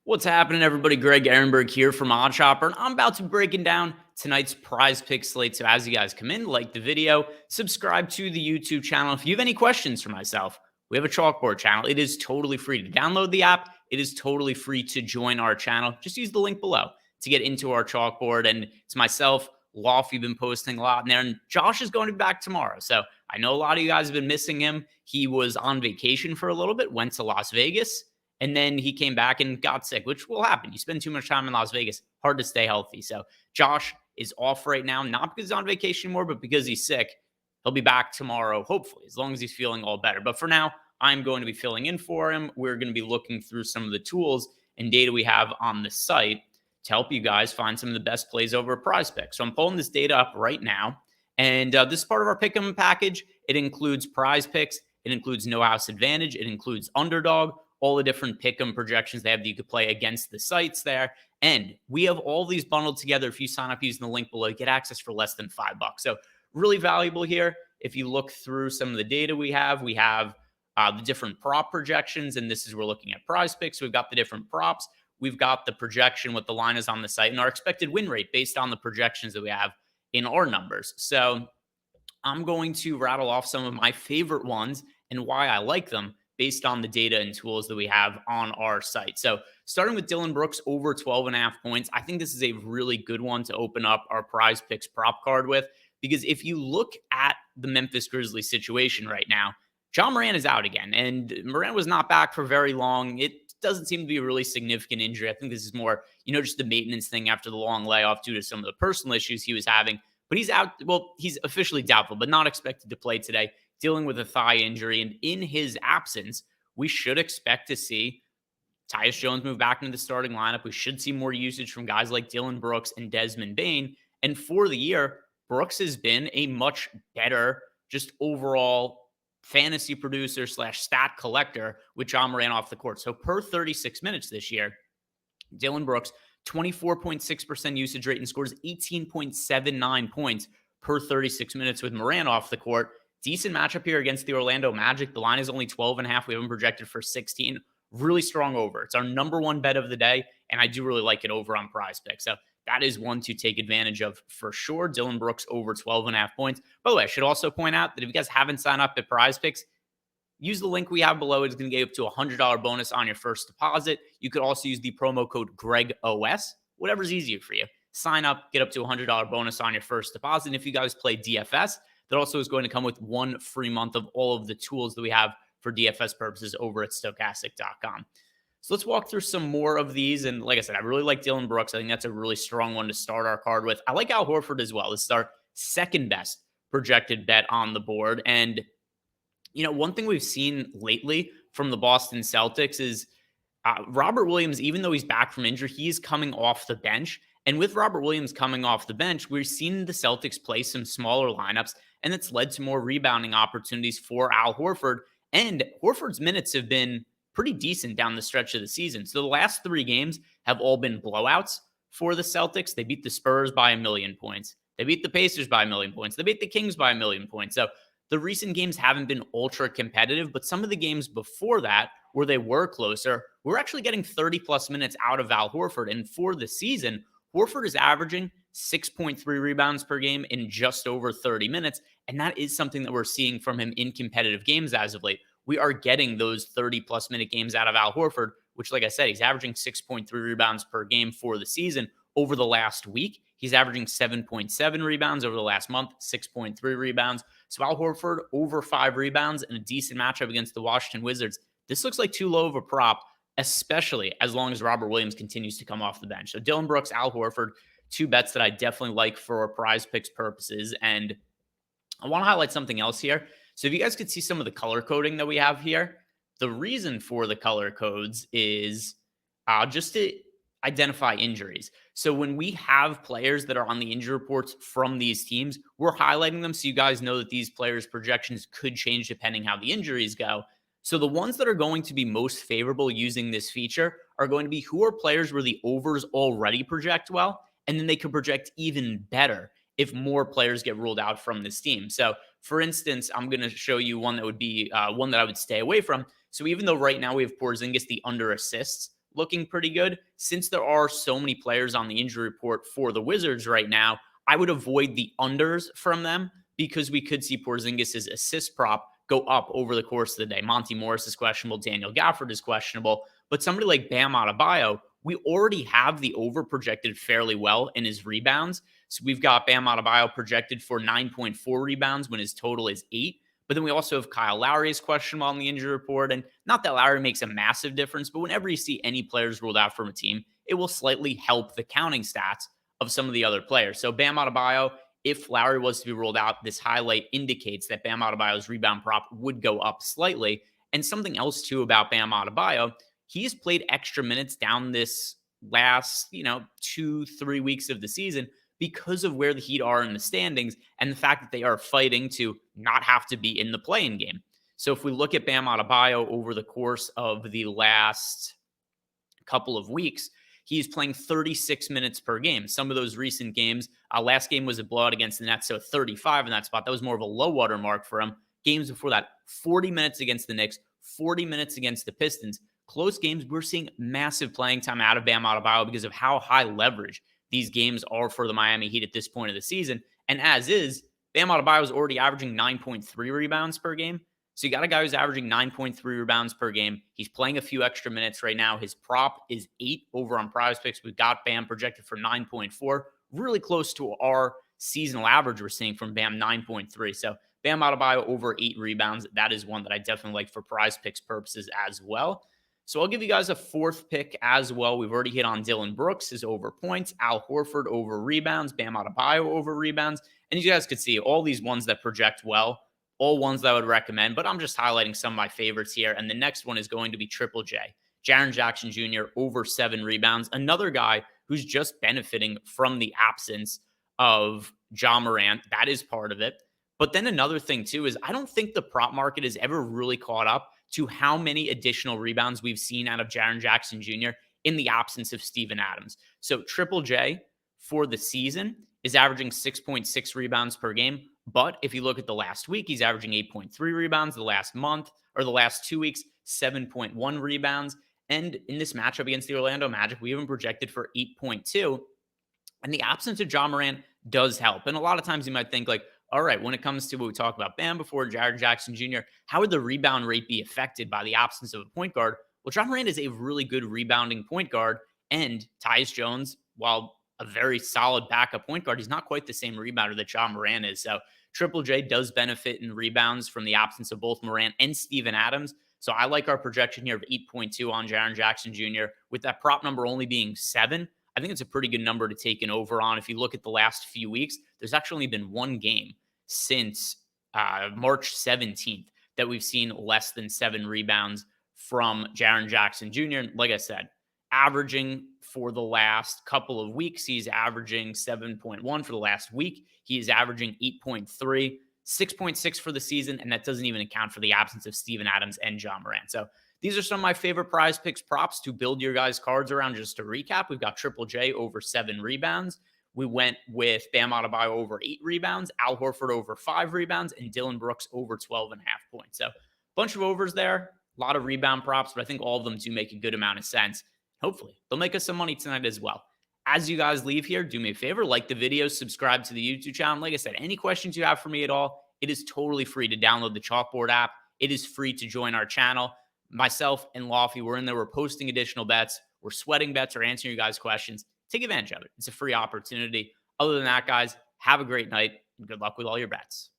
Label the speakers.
Speaker 1: What's happening, everybody? Greg Ehrenberg here from OddsShopper, and I'm about to be breaking down tonight's prize pick slate. So as you guys come in, like the video, subscribe to the YouTube channel. If you have any questions for myself, we have a Chalkboard channel. It is totally free to download the app. It is totally free to join our channel. Just use the link below to get into our Chalkboard. And it's myself, Loft, you've been posting a lot in there, and Josh is going to be back tomorrow. So I know a lot of you guys have been missing him. He was on vacation for a little bit, went to Las Vegas, and then he came back and got sick, which will happen. You spend too much time in Las Vegas, hard to stay healthy. So Josh is off right now, not because he's on vacation anymore, but because he's sick. He'll be back tomorrow, hopefully, as long as he's feeling all better. But for now, I'm going to be filling in for him. We're going to be looking through some of the tools and data we have on the site to help you guys find some of the best plays over a PrizePicks. So I'm pulling this data up right now. And this is part of our Pick'em package. It includes PrizePicks. It includes No House Advantage. It includes Underdog, all the different pick'em projections they have that you could play against the sites there. And we have all these bundled together. If you sign up using the link below, you get access for less than $5. So really valuable here. If you look through some of the data we have the different prop projections, and this is we're looking at PrizePicks. We've got the different props. We've got the projection, what the line is on the site, and our expected win rate based on the projections that we have in our numbers. So I'm going to rattle off some of my favorite ones and why I like them based on the data and tools that we have on our site. So starting with Dylan Brooks over 12.5 points, I think this is a really good one to open up our PrizePicks prop card with, because if you look at the Memphis Grizzlies situation right now, John Moran is out again, and Moran was not back for very long. It doesn't seem to be a really significant injury. I think this is more, just a maintenance thing after the long layoff due to some of the personal issues he was having. But he's out. Well, he's officially doubtful, but not expected to play today, dealing with a thigh injury. And in his absence, we should expect to see Tyus Jones move back into the starting lineup. We should see more usage from guys like Dylan Brooks and Desmond Bane. And for the year, Brooks has been a much better just overall fantasy producer / stat collector with John Moran off the court. So per 36 minutes this year, Dylan Brooks, 24.6% usage rate and scores 18.79 points per 36 minutes with Moran off the court. Decent matchup here against the Orlando Magic. The line is only 12.5. We have them projected for 16. Really strong over. It's our number one bet of the day, and I do really like it over on PrizePicks. So that is one to take advantage of for sure. Dylan Brooks over 12.5 points. By the way, I should also point out that if you guys haven't signed up at PrizePicks, use the link we have below. It's going to get you up to a $100 bonus on your first deposit. You could also use the promo code GregOS, whatever's easier for you. Sign up, get up to a $100 bonus on your first deposit. And if you guys play DFS, that also is going to come with one free month of all of the tools that we have for DFS purposes over at Stokastic.com. So let's walk through some more of these. And like I said, I really like Dylan Brooks. I think that's a really strong one to start our card with. I like Al Horford as well. This is our second best projected bet on the board. And, one thing we've seen lately from the Boston Celtics is Robert Williams, even though he's back from injury, he's coming off the bench. And with Robert Williams coming off the bench, we've seen the Celtics play some smaller lineups, and it's led to more rebounding opportunities for Al Horford. And Horford's minutes have been pretty decent down the stretch of the season. So the last 3 games have all been blowouts for the Celtics. They beat the Spurs by 1,000,000 points. They beat the Pacers by 1,000,000 points. They beat the Kings by 1,000,000 points. So the recent games haven't been ultra competitive, but some of the games before that, where they were closer, we're actually getting 30-plus minutes out of Al Horford. And for the season, Horford is averaging 6.3 rebounds per game in just over 30 minutes. And that is something that we're seeing from him in competitive games as of late. We are getting those 30-plus minute games out of Al Horford, which, like I said, he's averaging 6.3 rebounds per game for the season. Over the last week, he's averaging 7.7 rebounds. Over the last month, 6.3 rebounds. So Al Horford over 5 rebounds in a decent matchup against the Washington Wizards. This looks like too low of a prop, especially as long as Robert Williams continues to come off the bench. So Dylan Brooks, Al Horford, 2 bets that I definitely like for PrizePicks purposes. And I want to highlight something else here. So if you guys could see some of the color coding that we have here, the reason for the color codes is just to identify injuries. So when we have players that are on the injury reports from these teams, we're highlighting them so you guys know that these players' projections could change depending how the injuries go. So the ones that are going to be most favorable using this feature are going to be who are players where the overs already project well, and then they could project even better if more players get ruled out from this team. So for instance, I'm going to show you one that would be one that I would stay away from. So even though right now we have Porzingis, the under assists, looking pretty good. Since there are so many players on the injury report for the Wizards right now, I would avoid the unders from them because we could see Porzingis' assist prop go up over the course of the day. Monty Morris is questionable. Daniel Gafford is questionable. But somebody like Bam Adebayo, we already have the over projected fairly well in his rebounds. So we've got Bam Adebayo projected for 9.4 rebounds when his total is 8. But then we also have Kyle Lowry is questionable on the injury report. And not that Lowry makes a massive difference, but whenever you see any players ruled out from a team, it will slightly help the counting stats of some of the other players. So Bam Adebayo, if Lowry was to be ruled out, this highlight indicates that Bam Adebayo's rebound prop would go up slightly. And something else too about Bam Adebayo, he's played extra minutes down this last, 2-3 weeks of the season because of where the Heat are in the standings and the fact that they are fighting to not have to be in the play-in game. So if we look at Bam Adebayo over the course of the last couple of weeks, he's playing 36 minutes per game. Some of those recent games, last game was a blowout against the Nets, so 35 in that spot. That was more of a low water mark for him. Games before that, 40 minutes against the Knicks, 40 minutes against the Pistons. Close games, we're seeing massive playing time out of Bam Adebayo because of how high leverage these games are for the Miami Heat at this point of the season. And as is, Bam Adebayo is already averaging 9.3 rebounds per game. So you got a guy who's averaging 9.3 rebounds per game. He's playing a few extra minutes right now. His prop is 8 over on PrizePicks. We've got Bam projected for 9.4, really close to our seasonal average we're seeing from Bam, 9.3. So Bam Adebayo over 8 rebounds. That is one that I definitely like for PrizePicks purposes as well. So I'll give you guys a fourth pick as well. We've already hit on Dylan Brooks, his over points, Al Horford over rebounds, Bam Adebayo over rebounds. And you guys could see all these ones that project well, all ones that I would recommend, but I'm just highlighting some of my favorites here. And the next one is going to be Triple J. Jaren Jackson Jr. over 7 rebounds. Another guy who's just benefiting from the absence of Ja Morant. That is part of it. But then another thing too is I don't think the prop market has ever really caught up to how many additional rebounds we've seen out of Jaren Jackson Jr. in the absence of Steven Adams. So Triple J for the season is averaging 6.6 rebounds per game. But if you look at the last week, he's averaging 8.3 rebounds. The last month or the last 2 weeks, 7.1 rebounds. And in this matchup against the Orlando Magic, we even projected for 8.2. And the absence of Ja Morant does help. And a lot of times you might think like, all right, when it comes to what we talked about Bam before, Jaren Jackson Jr., how would the rebound rate be affected by the absence of a point guard? Well, Ja Morant is a really good rebounding point guard. And Tyus Jones, while a very solid backup point guard, he's not quite the same rebounder that Ja Morant is. So Triple J does benefit in rebounds from the absence of both Morant and Steven Adams. So I like our projection here of 8.2 on Jaren Jackson Jr. with that prop number only being 7. I think it's a pretty good number to take an over on. If you look at the last few weeks, there's actually only been one game since March 17th that we've seen less than 7 rebounds from Jaren Jackson Jr. And like I said, averaging for the last couple of weeks, he's averaging 7.1 for the last week. He is averaging 8.3, 6.6 for the season, and that doesn't even account for the absence of Steven Adams and Ja Morant. So these are some of my favorite PrizePicks props to build your guys' cards around. Just to recap, we've got Triple J over 7 rebounds. We went with Bam Adebayo over 8 rebounds, Al Horford over 5 rebounds, and Dylan Brooks over 12.5 points. So a bunch of overs there, a lot of rebound props, but I think all of them do make a good amount of sense. Hopefully, they'll make us some money tonight as well. As you guys leave here, do me a favor, like the video, subscribe to the YouTube channel. Like I said, any questions you have for me at all, it is totally free to download the Chalkboard app. It is free to join our channel. Myself and Lofty, we're in there. We're posting additional bets. We're sweating bets or answering your guys' questions. Take advantage of it. It's a free opportunity. Other than that, guys, have a great night and good luck with all your bets.